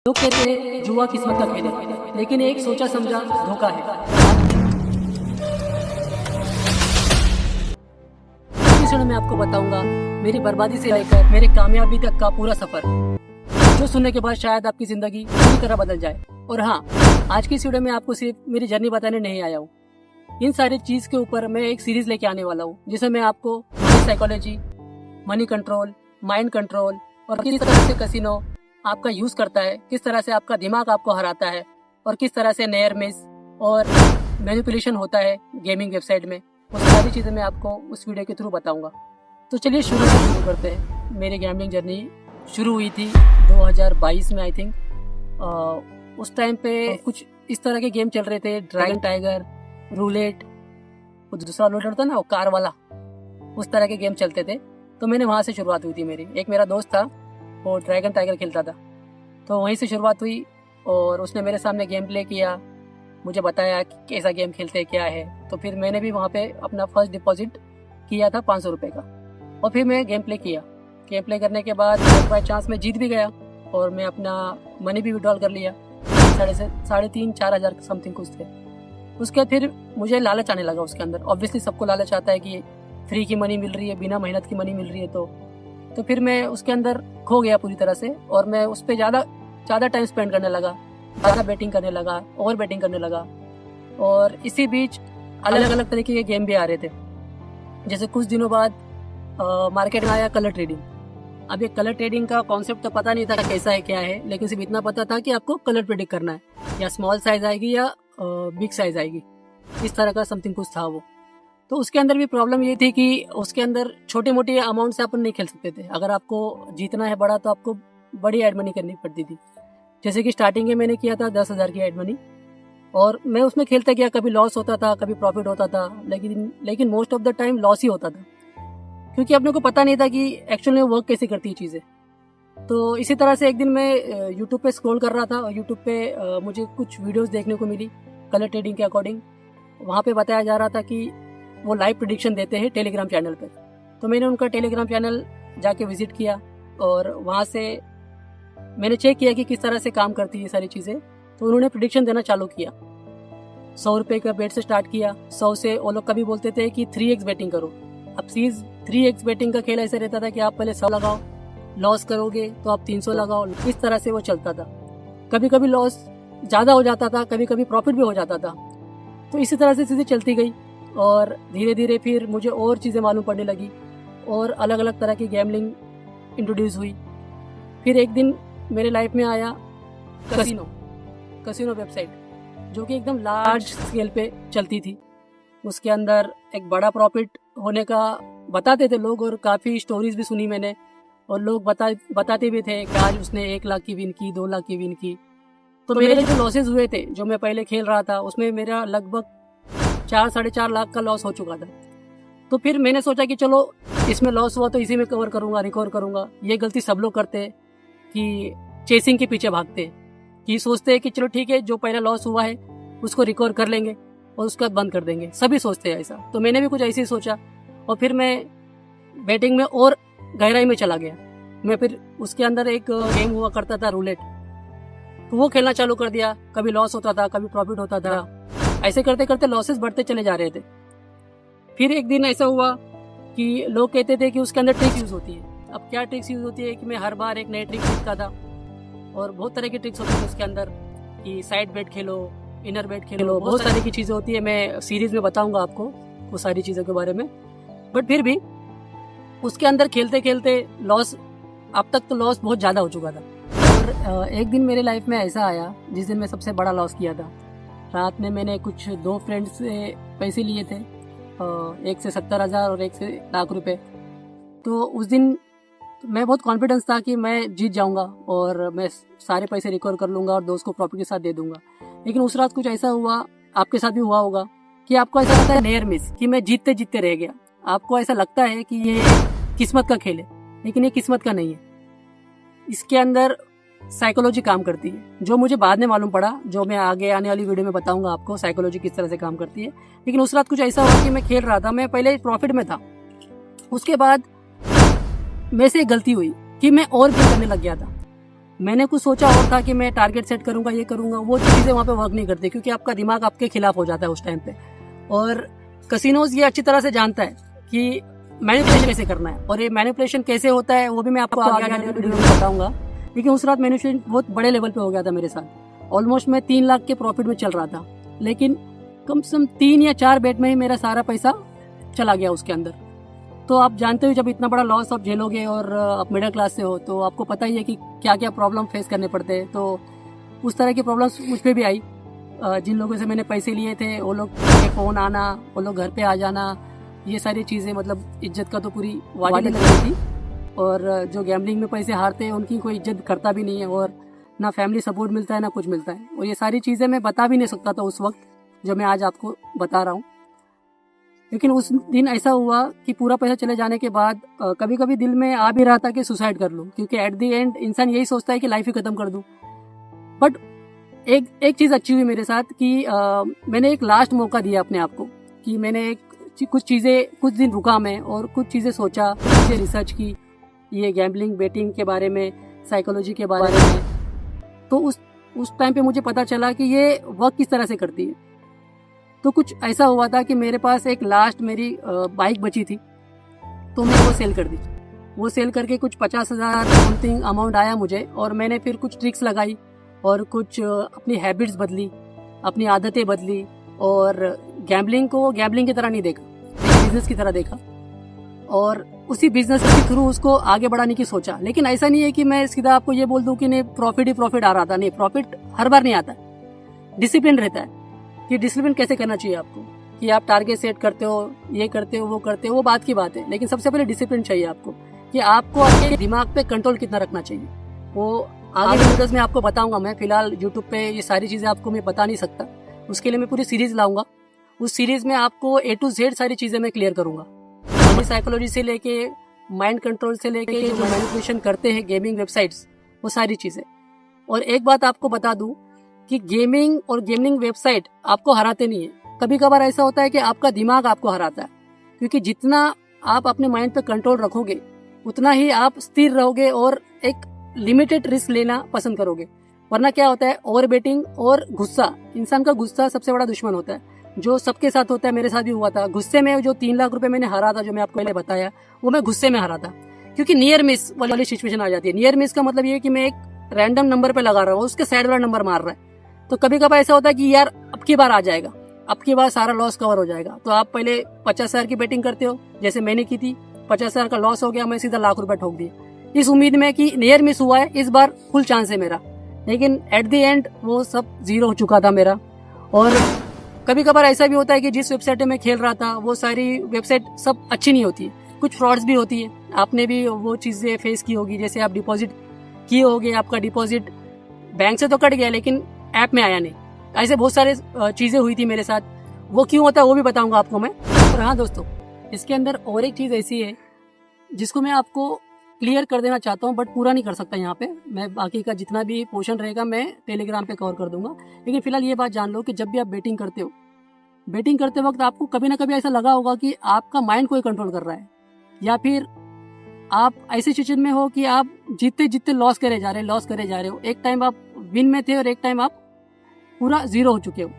लोग कहते हैं जुआ किस्मत का खेल है, लेकिन एक सोचा समझा धोखा है। इस वीडियो में आपको बताऊंगा मेरी बर्बादी से लेकर मेरे कामयाबी तक का पूरा सफर, जो सुनने के बाद शायद आपकी जिंदगी पूरी तरह बदल जाए। और हाँ, आज की इस वीडियो में आपको सिर्फ मेरी जर्नी बताने नहीं आया हूँ। इन सारी चीज के ऊपर मैं एक सीरीज लेके आने वाला हूँ, जिसमें मैं आपको psychology, money control, mind control और किस तरह से कैसीनो आपका यूज करता है, किस तरह से आपका दिमाग आपको हराता है और किस तरह से नेयर मिस और मैनिपुलेशन होता है गेमिंग वेबसाइट में, वो सारी चीज़ें मैं आपको उस वीडियो के थ्रू बताऊंगा। तो चलिए शुरू करते हैं। मेरी गैम्बलिंग जर्नी शुरू हुई थी 2022 में, आई थिंक। उस टाइम पे कुछ इस तरह के गेम चल रहे थे, ड्रैगन टाइगर, रूलेट, कुछ दूसरा रूलेट होता है ना, वो कार वाला, उस तरह के गेम चलते थे। तो मैंने वहाँ से शुरुआत हुई थी मेरी। एक मेरा दोस्त था, वो ड्रैगन टाइगर खेलता था, तो वहीं से शुरुआत हुई और उसने मेरे सामने गेम प्ले किया, मुझे बताया कि कैसा गेम खेलते क्या है। तो फिर मैंने भी वहाँ पे अपना फर्स्ट डिपॉजिट किया था 500 रुपये का, और फिर मैं गेम प्ले किया। गेम प्ले करने के बाद बाई चांस मैं जीत भी गया और मैं अपना मनी भी विड्रॉल कर लिया, 3,500-4 हज़ार समथिंग कुछ थे। उसके बाद फिर मुझे लालच आने लगा उसके अंदर। ऑब्वियसली सबको लालच आता है कि फ्री की मनी मिल रही है, बिना मेहनत की मनी मिल रही है। तो फिर मैं उसके अंदर खो गया पूरी तरह से, और मैं उस पर ज़्यादा टाइम स्पेंड करने लगा, ज़्यादा बैटिंग करने लगा, ओवर बैटिंग करने लगा। और इसी बीच अलग अलग तरीके के गेम भी आ रहे थे। जैसे कुछ दिनों बाद मार्केट में आया कलर ट्रेडिंग। अब ये कलर ट्रेडिंग का कॉन्सेप्ट तो पता नहीं था कैसा है क्या है, लेकिन सिर्फ इतना पता था कि आपको कलर प्रेडिक्ट करना है, या स्मॉल साइज आएगी या बिग साइज आएगी, इस तरह का समथिंग कुछ था वो। तो उसके अंदर भी प्रॉब्लम ये थी कि उसके अंदर छोटी मोटी अमाउंट से अपन नहीं खेल सकते थे। अगर आपको जीतना है बड़ा, तो आपको बड़ी एड मनी करनी पड़ती थी। जैसे कि स्टार्टिंग में मैंने किया था 10,000 की एड मनी, और मैं उसमें खेलता गया। कभी लॉस होता था, कभी प्रॉफिट होता था, लेकिन most of the time loss ही होता था, क्योंकि अपने को पता नहीं था कि एक्चुअल में वर्क कैसे करती है चीज़ें। तो इसी तरह से एक दिन मैं यूट्यूब पे स्क्रॉल कर रहा था, और यूट्यूब पे मुझे कुछ वीडियोज़ देखने को मिली कलर ट्रेडिंग के अकॉर्डिंग। वहाँ पे बताया जा रहा था कि वो लाइव प्रेडिक्शन देते हैं टेलीग्राम चैनल पर। तो मैंने उनका टेलीग्राम चैनल जाके विजिट किया, और वहाँ से मैंने चेक किया कि किस तरह से काम करती है ये सारी चीज़ें। तो उन्होंने प्रेडिक्शन देना चालू किया। 100 रुपये का बेट से स्टार्ट किया। 100 से वो लोग कभी बोलते थे कि 3x बेटिंग करो। अब 3x बेटिंग का खेल ऐसे रहता था कि आप पहले 100 लगाओ, लॉस करोगे तो आप 300 लगाओ, इस तरह से वो चलता था। कभी कभी लॉस ज़्यादा हो जाता था, कभी कभी प्रॉफिट भी हो जाता था। तो इसी तरह से चीज़ें चलती गई, और धीरे धीरे फिर मुझे और चीज़ें मालूम पड़ने लगी, और अलग अलग तरह की गैम्बलिंग इंट्रोड्यूस हुई। फिर एक दिन मेरे लाइफ में आया कैसीनो वेबसाइट, जो कि एकदम लार्ज स्केल पे चलती थी। उसके अंदर एक बड़ा प्रॉफिट होने का बताते थे लोग, और काफ़ी स्टोरीज भी सुनी मैंने, और लोग बताते भी थे कि आज उसने 1 लाख की विन की, 2 लाख की विन की। तो मेरे जो लॉसेज हुए थे, जो मैं पहले खेल रहा था, उसमें मेरा लगभग 4-4.5 लाख का लॉस हो चुका था। तो फिर मैंने सोचा कि चलो, इसमें लॉस हुआ तो इसी में रिकवर करूँगा। ये गलती सब लोग करते हैं कि चेसिंग के पीछे भागते हैं, कि सोचते हैं कि चलो ठीक है, जो पहला लॉस हुआ है उसको रिकवर कर लेंगे और उसके बाद बंद कर देंगे। सभी सोचते हैं ऐसा, तो मैंने भी कुछ ऐसे ही सोचा, और फिर मैं बैटिंग में और गहराई में चला गया। मैं फिर उसके अंदर एक गेम हुआ करता था रूलेट, तो वो खेलना चालू कर दिया। कभी लॉस होता था, कभी प्रॉफिट होता था। ऐसे करते करते लॉसेस बढ़ते चले जा रहे थे। फिर एक दिन ऐसा हुआ कि लोग कहते थे कि उसके अंदर ट्रिक्स यूज़ होती है। अब क्या ट्रिक्स यूज़ होती है कि मैं हर बार एक नई ट्रिक सीखता था, और बहुत तरह की ट्रिक्स होती है उसके अंदर, कि साइड बेट खेलो, इनर बेट खेलो, बहुत सारी की चीज़ें होती है। मैं सीरीज़ में बताऊंगा आपको वो सारी चीज़ों के बारे में। बट फिर भी उसके अंदर खेलते खेलते लॉस, अब तक तो लॉस बहुत ज़्यादा हो चुका था। और एक दिन मेरे लाइफ में ऐसा आया जिस दिन मैं सबसे बड़ा लॉस किया था। रात में मैंने कुछ 2 फ्रेंड्स से पैसे लिए थे, एक से 70,000 और एक से 1 लाख रुपए। तो उस दिन मैं बहुत कॉन्फिडेंस था कि मैं जीत जाऊंगा और मैं सारे पैसे रिकवर कर लूंगा और दोस्त को प्रॉफिट के साथ दे दूंगा। लेकिन उस रात कुछ ऐसा हुआ, आपके साथ भी हुआ होगा, कि आपको ऐसा लगता है नेयर मिस, कि मैं जीतते जीतते रह गया। आपको ऐसा लगता है कि ये किस्मत का खेल है, लेकिन ये किस्मत का नहीं है। इसके अंदर साइकोलॉजी काम करती है, जो मुझे बाद में मालूम पड़ा, जो मैं आगे आने वाली वीडियो में बताऊंगा आपको साइकोलॉजी किस तरह से काम करती है। लेकिन उस रात कुछ ऐसा हुआ कि मैं खेल रहा था, मैं पहले प्रॉफिट में था, उसके बाद मेरे से एक गलती हुई कि मैं और गेम करने लग गया था। मैंने कुछ सोचा और था कि मैं टारगेट सेट करूंगा, ये करूंगा, वो चीज़ें वहाँ पे वर्क नहीं करती क्योंकि आपका दिमाग आपके खिलाफ हो जाता है उस टाइम पे। और कसिनोज ये अच्छी तरह से जानता है कि मैनिपुलेशन कैसे करना है, और ये मैनिपुलेशन कैसे होता है वो भी मैं आपको आगे वीडियो में बताऊंगा। लेकिन उस रात मैनिपुलेशन बहुत बड़े लेवल पे हो गया था मेरे साथ। ऑलमोस्ट मैं 3 लाख के प्रॉफिट में चल रहा था, लेकिन कम से कम 3 या 4 बेट में ही मेरा सारा पैसा चला गया उसके अंदर। तो आप जानते हो जब इतना बड़ा लॉस आप झेलोगे और आप मिडिल क्लास से हो तो आपको पता ही है कि क्या क्या प्रॉब्लम फेस करने पड़ते हैं। तो उस तरह की प्रॉब्लम्स मुझ पर भी आई। जिन लोगों से मैंने पैसे लिए थे वो लोग के फ़ोन आना, वो लोग घर पे आ जाना, ये सारी चीज़ें मतलब इज्जत का तो पूरी वादी लग रही थी। और जो गैम्बलिंग में पैसे हारते हैं उनकी कोई इज्जत करता भी नहीं है, और ना फैमिली सपोर्ट मिलता है ना कुछ मिलता है। और ये सारी चीज़ें मैं बता भी नहीं सकता था उस वक्त जो मैं आज आपको बता रहा हूँ। लेकिन उस दिन ऐसा हुआ कि पूरा पैसा चले जाने के बाद कभी कभी दिल में आ भी रहा था कि सुसाइड कर लूँ, क्योंकि एट द एंड इंसान यही सोचता है कि लाइफ ही खत्म कर दूँ। बट एक चीज़ अच्छी हुई मेरे साथ कि मैंने एक लास्ट मौका दिया अपने आप को, कि मैंने कुछ दिन रुका मैं और कुछ चीज़ें सोचा, कुछ चीज़ें रिसर्च की, ये गैम्बलिंग बेटिंग के बारे में, साइकोलॉजी के बारे में। तो उस टाइम पे मुझे पता चला कि ये वर्क किस तरह से करती है। तो कुछ ऐसा हुआ था कि मेरे पास एक लास्ट मेरी बाइक बची थी, तो मैं वो सेल कर दी। वो सेल करके कुछ 50,000 समथिंग अमाउंट आया मुझे, और मैंने फिर कुछ ट्रिक्स लगाई और कुछ अपनी हैबिट्स बदली, अपनी आदतें बदली, और गैम्बलिंग को गैम्बलिंग की तरह नहीं देखा, बिजनेस की तरह देखा, और उसी बिजनेस के थ्रू उसको आगे बढ़ाने की सोचा। लेकिन ऐसा नहीं है कि मैं सीधा आपको ये बोल दूं कि नहीं प्रॉफिट ही प्रॉफिट आ रहा था। नहीं, प्रॉफिट हर बार नहीं आता, डिसिप्लिन रहता है कि डिसिप्लिन कैसे करना चाहिए आपको, कि आप टारगेट सेट करते हो, ये करते हो, वो करते हो, वो बात की बात है। लेकिन सबसे पहले डिसिप्लिन चाहिए आपको, कि आपको अपने दिमाग पे कंट्रोल कितना रखना चाहिए। वो आगे वीडियोस में आपको बताऊंगा। मैं फिलहाल यूट्यूब पे ये सारी चीज़ें आपको मैं बता नहीं सकता, उसके लिए मैं पूरी सीरीज लाऊंगा। उस सीरीज में आपको A to Z सारी चीज़ें मैं क्लियर करूंगा, साइकोलॉजी से लेके माइंड कंट्रोल से लेके जो मैनिपुलेशन करते हैं गेमिंग वेबसाइट्स, वो सारी चीज़ें। और एक बात आपको बता दूं कि गेमिंग और गेमिंग वेबसाइट आपको हराते नहीं है। कभी कभार ऐसा होता है कि आपका दिमाग आपको हराता है, क्योंकि जितना आप अपने माइंड पर कंट्रोल रखोगे उतना ही आप स्थिर रहोगे और एक लिमिटेड रिस्क लेना पसंद करोगे। वरना क्या होता है, ओवर बेटिंग और गुस्सा, इंसान का गुस्सा सबसे बड़ा दुश्मन होता है, जो सबके साथ होता है। मेरे साथ भी हुआ था। गुस्से में जो 3 लाख रुपए मैंने हारा था, जो मैं आपको पहले बताया, वो मैं गुस्से में हारा था, क्योंकि नियर मिस वाली सिचुएशन आ जाती है। नियर मिस का मतलब ये है कि मैं एक रैंडम नंबर पे लगा रहा हूँ, उसके साइड वाला नंबर मार रहा है। तो कभी कभार ऐसा होता है कि यार अब की बार आ जाएगा, अब की बार सारा लॉस कवर हो जाएगा। तो आप पहले 50,000 की बेटिंग करते हो, जैसे मैंने की थी। 50,000 का लॉस हो गया, मैं सीधा लाख रुपए ठोक दिया, इस उम्मीद में कि नियर मिस हुआ है, इस बार फुल चांस है मेरा। लेकिन एट द एंड वो सब जीरो हो चुका था मेरा। और कभी कभार ऐसा भी होता है कि जिस वेबसाइट में खेल रहा था वो सारी वेबसाइट सब अच्छी नहीं होती है, कुछ फ्रॉड्स भी होती है। आपने भी वो चीज़ें फेस की होगी, जैसे आप डिपॉजिट किए होगे, आपका डिपॉजिट बैंक से तो कट गया लेकिन ऐप में आया नहीं। ऐसे बहुत सारे चीज़ें हुई थी मेरे साथ। वो क्यों होता है वो भी बताऊंगा आपको मैं। और हाँ दोस्तों, इसके अंदर और एक चीज़ ऐसी है जिसको मैं आपको क्लियर कर देना चाहता हूँ, बट पूरा नहीं कर सकता यहाँ पे। मैं बाकी का जितना भी पोर्शन रहेगा मैं टेलीग्राम पे कवर कर दूंगा। लेकिन फिलहाल ये बात जान लो कि जब भी आप बेटिंग करते हो, बेटिंग करते वक्त आपको कभी ना कभी ऐसा लगा होगा कि आपका माइंड कोई कंट्रोल कर रहा है, या फिर आप ऐसी सिचुएशन में हो कि आप जीतते जीतते लॉस करे जा रहे हो। एक टाइम आप विन में थे और एक टाइम आप पूरा जीरो हो चुके हो।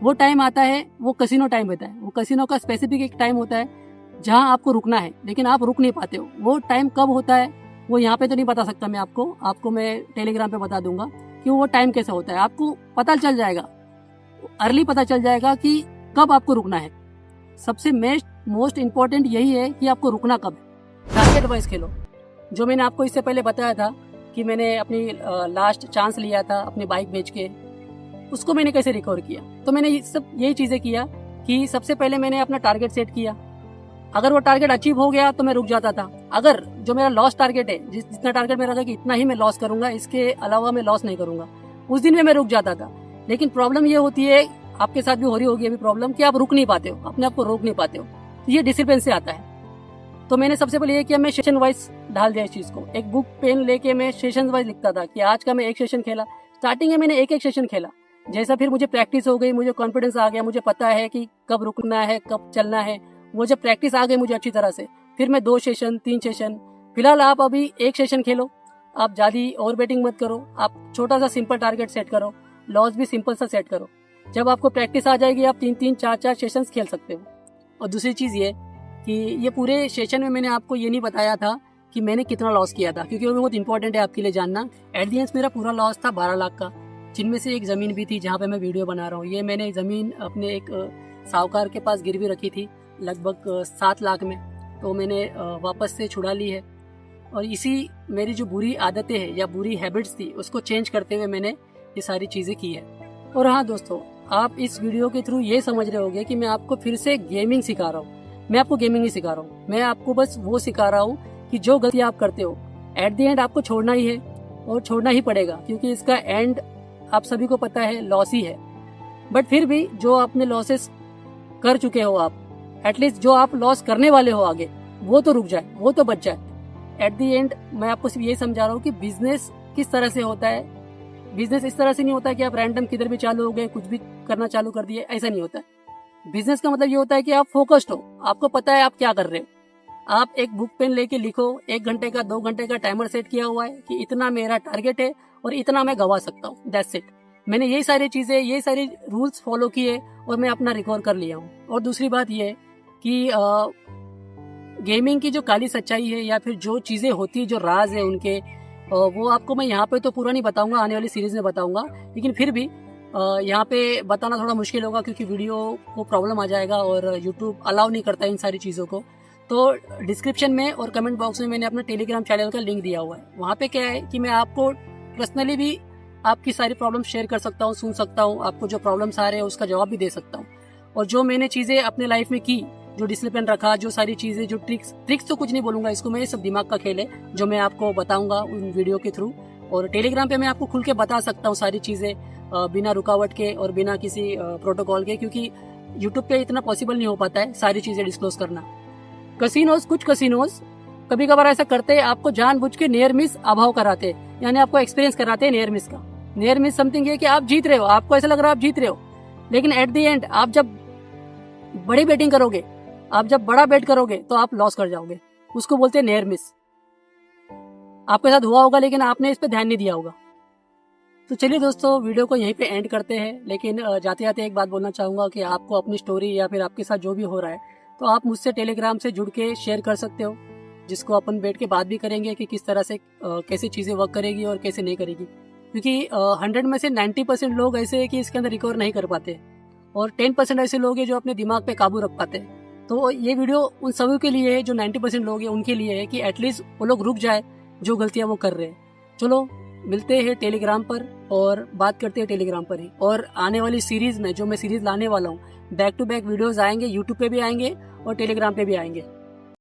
वो टाइम आता है, वो कसिनो टाइम होता है। वो कसिनो का स्पेसिफिक एक टाइम होता है जहां आपको रुकना है, लेकिन आप रुक नहीं पाते हो। वो टाइम कब होता है वो यहाँ पे तो नहीं बता सकता मैं आपको मैं टेलीग्राम पे बता दूंगा कि वो टाइम कैसा होता है। आपको पता चल जाएगा, अर्ली पता चल जाएगा कि कब आपको रुकना है। सबसे मोस्ट इम्पोर्टेंट यही है कि आपको रुकना कब है। टारगेट वाइज खेलो। जो मैंने आपको इससे पहले बताया था कि मैंने अपनी लास्ट चांस लिया था अपनी बाइक बेच के, उसको मैंने कैसे रिकवर किया। तो मैंने यही चीज़ें किया कि सबसे पहले मैंने अपना टारगेट सेट किया। अगर वो टारगेट अचीव हो गया तो मैं रुक जाता था। अगर जो मेरा लॉस टारगेट है, जितना टारगेट मेरा था कि इतना ही मैं लॉस करूंगा, इसके अलावा मैं लॉस नहीं करूंगा, उस दिन में मैं रुक जाता था। लेकिन प्रॉब्लम ये होती है, आपके साथ भी हो रही होगी अभी प्रॉब्लम, कि आप रुक नहीं पाते हो, अपने आप को रोक नहीं पाते हो। ये डिसिप्लिन से आता है। तो मैंने सबसे पहले ये किया, मैं सेशन वाइज ढाल दिया इस चीज को। एक बुक पेन लेके मैं सेशन वाइज लिखता था कि आज का मैं एक सेशन खेला। स्टार्टिंग में मैंने एक सेशन खेला। जैसा फिर मुझे प्रैक्टिस हो गई, मुझे कॉन्फिडेंस आ गया, मुझे पता है कि कब रुकना है, कब चलना है। वो जब प्रैक्टिस आ गई मुझे अच्छी तरह से, फिर मैं 2 सेशन 3 सेशन, फिलहाल आप अभी एक सेशन खेलो, आप ज़्यादा ओवर बेटिंग मत करो, आप छोटा सा सिंपल टारगेट सेट करो, लॉस भी सिंपल सा सेट करो। जब आपको प्रैक्टिस आ जाएगी आप 3-3, 4-4 सेशंस खेल सकते हो। और दूसरी चीज़ ये कि ये पूरे सेशन में मैंने आपको ये नहीं बताया था कि मैंने कितना लॉस किया था, क्योंकि वो बहुत इंपॉर्टेंट है आपके लिए जानना। एट द एंड मेरा पूरा लॉस था 12 लाख का, जिनमें से एक ज़मीन भी थी जहाँ पे मैं वीडियो बना रहा हूँ। ये मैंने ज़मीन अपने एक साहूकार के पास गिरवी रखी थी लगभग 7 लाख में, तो मैंने वापस से छुड़ा ली है। और इसी मेरी जो बुरी आदतें हैं या बुरी हैबिट्स थी उसको चेंज करते हुए मैंने ये सारी चीज़ें की है। और हाँ दोस्तों, आप इस वीडियो के थ्रू ये समझ रहे होंगे कि मैं आपको फिर से गेमिंग सिखा रहा हूँ। मैं आपको गेमिंग नहीं सिखा रहा हूँ, मैं आपको बस वो सिखा रहा हूँ कि जो गलती आप करते हो एट द एंड आपको छोड़ना ही है, और छोड़ना ही पड़ेगा, क्योंकि इसका एंड आप सभी को पता है लॉस ही है। बट फिर भी जो आपने लॉसेस कर चुके हो, आप एटलीस्ट जो आप लॉस करने वाले हो आगे, वो तो रुक जाए, वो तो बच जाए। एट द एंड मैं आपको सिर्फ ये समझा रहा हूँ कि बिजनेस किस तरह से होता है। बिजनेस इस तरह से नहीं होता है कि आप रैंडम किधर भी चालू हो गए, कुछ भी करना चालू कर दिए, ऐसा नहीं होता है। बिजनेस का मतलब ये होता है कि आप फोकस्ड हो, आपको पता है आप क्या कर रहे हो। आप एक बुक पेन लेके लिखो, 1 घंटे का 2 घंटे का टाइमर सेट किया हुआ है कि इतना मेरा टारगेट है और इतना मैं गवा सकता हूँ, दैट्स इट। मैंने यही सारी चीजें, यही सारे रूल्स फॉलो किए और मैं अपना रिकॉर्ड कर लिया हूँ। और दूसरी बात ये कि गेमिंग की जो काली सच्चाई है या फिर जो चीजें होती है, जो राज है उनके, वो आपको मैं यहाँ पे तो पूरा नहीं बताऊंगा, आने वाली सीरीज में बताऊंगा। लेकिन फिर भी यहाँ पे बताना थोड़ा मुश्किल होगा, क्योंकि वीडियो को प्रॉब्लम आ जाएगा और यूट्यूब अलाउ नहीं करता इन सारी चीज़ों को। तो डिस्क्रिप्शन में और कमेंट बॉक्स में मैंने अपने टेलीग्राम चैनल का लिंक दिया हुआ है। वहाँ पे क्या है कि मैं आपको पर्सनली भी आपकी सारी प्रॉब्लम शेयर कर सकता हूँ, सुन सकता हूँ, आपको जो प्रॉब्लम्स आ रहे हैं उसका जवाब भी दे सकता हूँ। और जो मैंने चीज़ें अपने लाइफ में की, जो डिसिप्लिन रखा, जो सारी चीज़ें, जो ट्रिक्स तो कुछ नहीं बोलूँगा इसको मैं, ये सब दिमाग का खेल है जो मैं आपको बताऊँगा उन वीडियो के थ्रू। और टेलीग्राम पे मैं आपको खुल के बता सकता हूँ सारी चीज़ें बिना रुकावट के और बिना किसी प्रोटोकॉल के, क्योंकि यूट्यूब पे इतना पॉसिबल नहीं हो पाता है सारी चीज़ें डिस्क्लोज करना। कुछ कसिनोज कभी कभार ऐसा करते हैं, आपको जानबूझ के नियर मिस अभाव कराते हैं, यानी आपको एक्सपीरियंस कराते हैं नियर मिस का। नियर मिस समथिंग है कि आप जीत रहे हो, आपको ऐसा लग रहा है आप जीत रहे हो, लेकिन एट द एंड आप जब बड़ी बैटिंग करोगे, आप जब बड़ा बैट करोगे तो आप लॉस कर जाओगे। उसको बोलते हैं नियर मिस। आपके साथ हुआ होगा लेकिन आपने इस पे ध्यान नहीं दिया होगा। तो चलिए दोस्तों, वीडियो को यहीं पे एंड करते हैं। लेकिन जाते जाते एक बात बोलना चाहूँगा कि आपको अपनी स्टोरी या फिर आपके साथ जो भी हो रहा है, तो आप मुझसे टेलीग्राम से जुड़ के शेयर कर सकते हो, जिसको अपन बैठ के बात भी करेंगे कि किस तरह से कैसी चीज़ें वर्क करेगी और कैसे नहीं करेगी। क्योंकि 100 में से 90% लोग ऐसे हैं कि इसके अंदर रिकवर नहीं कर पाते, और 10% ऐसे लोग हैं जो अपने दिमाग पे काबू रख पाते हैं। तो ये वीडियो उन सभी के लिए है जो 90% लोग हैं, उनके लिए है कि एटलीस्ट वो लोग रुक जाए जो गलतियां वो कर रहे हैं। चलो मिलते हैं टेलीग्राम पर और बात करते हैं टेलीग्राम पर ही। और आने वाली सीरीज में जो मैं सीरीज लाने वाला हूँ, बैक टू बैक वीडियोस आएंगे, यूट्यूब पे भी आएंगे और टेलीग्राम पे भी आएंगे।